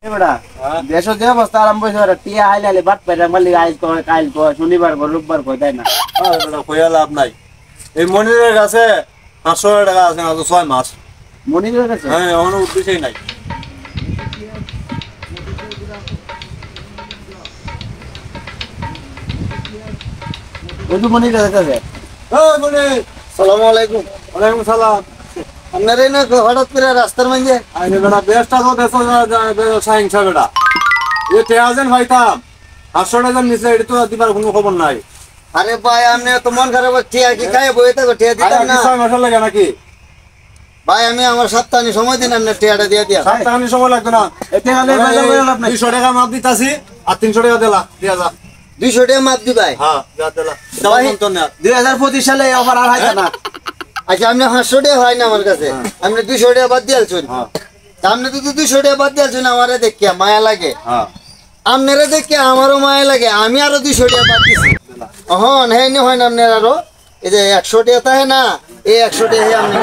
দেশ যে অবস্থা আরম্ভ হয়েছে টিয়া আইলে বাট পেটা মালি আইজ কয় কাল কয় শনিবার কয় রোববার কয় তাই না কইয়া লাভ নাই এই মনিরের কাছে 500 টাকা আছে না তো 6 মাস মনিরের কাছে হ্যাঁ কোনো উদ্দেশ্যই নাই ওই তো মনিরের কাছে এই মনির আসসালামু আলাইকুম ওয়ালাইকুম সালাম আপনার এই না হঠাৎ করে রাস্তার মাঝে আইনে বেটা বেস্টটা তো দেশো সাইন্স বেটা এ টেয়াজেন ভাইতাম 500 টাকা নিচে এটা তো দিবার কোনো খবর নাই আরে ভাই আপনি তো মন খারাপ টিয়া কি খায় বই থাকো টিয়া দিতাম না 6 মাস লাগে নাকি ভাই আমি আমার সপ্তাহে সময় দিন আপনি টিয়াটা দিয়ে দিয়া সপ্তাহে সময় লাগবে না এতে হলে বাজার করে লাভ নাই 200 টাকা মাপ দিতাছি আর 300 টাকা দিলা দিয়া যা 200 টাকা মাপ দি ভাই হ্যাঁ যা দিলা দাও মন্তন না 2025 সালে অফার আর হয় না আচ্ছা আপনি 500 টাকা হয় না আমার কাছে আপনি 200 টাকা বাদ দিয়ালছুন হ্যাঁ আপনি তো 200 টাকা বাদ দিয়ালছুন আমারে দেখিয়া মায়া লাগে হ্যাঁ আপনারা দেখিয়া আমারও মায়া লাগে আমি আরো 200 টাকা বাদ দিছি হন হ্যাঁ নি হয় না আপনার আরো এই যে 100 টাকা তাই না এই 100 টাকা আপনি